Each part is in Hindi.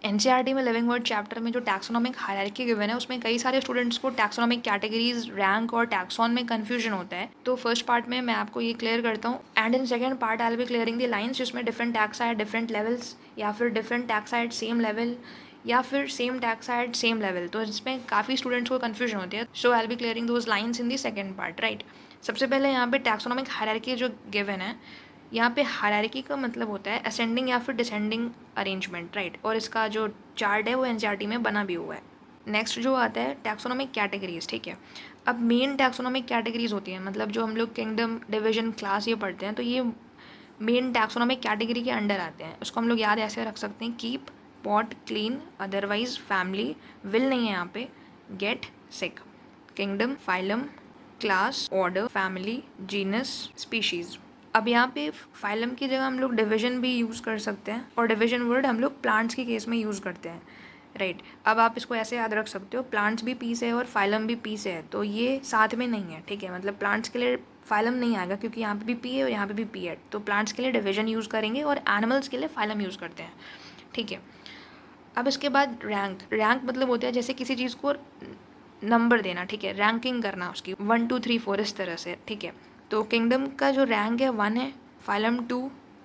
एनसीईआरटी में लिविंग वर्ड चैप्टर में जो टैक्सोनॉमिक हायरार्की गिवन है उसमें कई सारे स्टूडेंट्स को टैक्सोनॉमिक कैटेगरीज, रैंक और टैक्सॉन में कन्फ्यूजन होता है। तो फर्स्ट पार्ट में मैं आपको ये क्लियर करता हूँ, and in second part I will be clearing the lines जिसमें different tax at different levels या फिर different tax at same level या फिर same tax at same level. तो इसमें काफ़ी स्टूडेंट्स को कन्फ्यूजन होती है। So I will be clearing those lines in the second part, right. सबसे पहले यहाँ पे टैक्सोनॉमिक हायरार्की जो गिवन है, यहाँ पे हायरार्की का मतलब होता है असेंडिंग या फिर डिसेंडिंग अरेंजमेंट, राइट। और इसका जो चार्ट है वो एनसीईआरटी में बना भी हुआ है। नेक्स्ट जो आता है टैक्सोनॉमिक कैटेगरीज, ठीक है। अब मेन टैक्सोनॉमिक कैटेगरीज होती हैं, मतलब जो हम लोग किंगडम, डिवीजन, क्लास ये पढ़ते हैं, तो ये मेन टैक्सोनॉमिक कैटेगरी के अंडर आते हैं। उसको हम लोग याद ऐसे रख सकते हैं, keep, pot, clean, otherwise, family, will नहीं है यहाँ पे, get, sick, kingdom, phylum, class, order, family, genus, species. अब यहाँ पे फाइलम की जगह हम लोग डिवीजन भी यूज़ कर सकते हैं, और डिवीजन वर्ड हम लोग प्लांट्स के केस में यूज़ करते हैं, राइट। अब आप इसको ऐसे याद रख सकते हो, प्लांट्स भी पी से है और फाइलम भी पी से है, तो ये साथ में नहीं है, ठीक है। मतलब प्लांट्स के लिए फाइलम नहीं आएगा क्योंकि यहाँ पे भी पी है और यहाँ पे भी पी है, तो प्लांट्स के लिए डिवीजन यूज़ करेंगे और एनिमल्स के लिए फाइलम यूज़ करते हैं, ठीक है। अब इसके बाद रैंक। रैंक मतलब होता है जैसे किसी चीज़ को नंबर देना, ठीक है, रैंकिंग करना उसकी 1 2 3 4 इस तरह से, ठीक है। तो किंगडम का जो रैंक है 1 है, फाइलम 2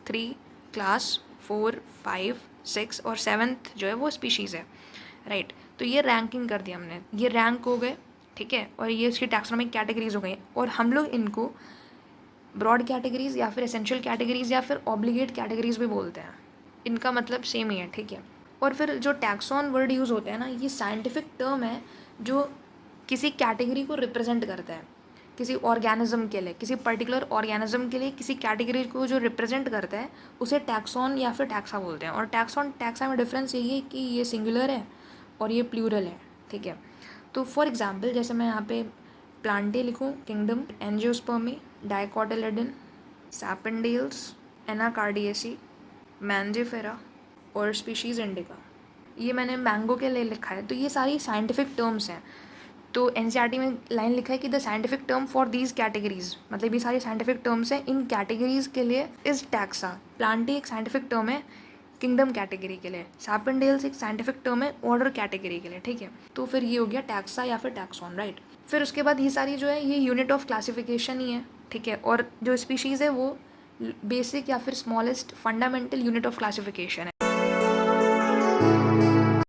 3, क्लास 4 5 6 और 7th जो है वो स्पीशीज़ है, राइट। तो ये रैंकिंग कर दी हमने, ये रैंक हो गए, ठीक है, और ये इसकी टैक्सोनॉमिक कैटेगरीज हो गई। और हम लोग इनको ब्रॉड कैटेगरीज या फिर एसेंशियल कैटेगरीज या फिर ऑब्लिगेट कैटेगरीज भी बोलते हैं, इनका मतलब सेम ही है, ठीक है। और फिर जो टैक्सॉन वर्ड यूज़ होता है ना, ये साइंटिफिक टर्म है जो किसी कैटेगरी को रिप्रेजेंट करता है, किसी ऑर्गेनिज्म के लिए, किसी पर्टिकुलर ऑर्गेनिज्म के लिए किसी कैटेगरी को जो रिप्रेजेंट करता है उसे टैक्सॉन या फिर टैक्सा बोलते हैं। और टैक्सॉन टैक्सा में डिफरेंस यही है कि ये सिंगुलर है और ये प्लूरल है, ठीक है। तो फॉर एग्जांपल जैसे मैं यहाँ पे प्लांटे लिखूँ, किंगडम, एंजियोस्पर्मी, डाइकोटिलेडन, सैपेंडियल्स, एनाकार्डियेसी, मैंजिफेरा और स्पीशीज़ इंडिका, ये मैंने मैंगो के लिए लिखा है। तो ये सारी साइंटिफिक टर्म्स हैं। तो एनसीईआरटी में लाइन लिखा है कि the scientific term for these categories, मतलब ये सारी साइंटिफिक टर्म्स हैं इन कैटेगरीज के लिए इज टैक्सा। प्लांटी एक साइंटिफिक टर्म है किंगडम कैटेगरी के लिए, सैपेंडियल्स एक साइंटिफिक टर्म है ऑर्डर कैटेगरी के लिए, ठीक है। तो फिर ये हो गया टैक्सा या फिर टैक्सॉन, राइट। फिर उसके बाद ये सारी जो है ये यूनिट ऑफ क्लासिफिकेशन ही है, ठीक है। और जो स्पीशीज़ है वो बेसिक या फिर smallest fundamental unit of classification है।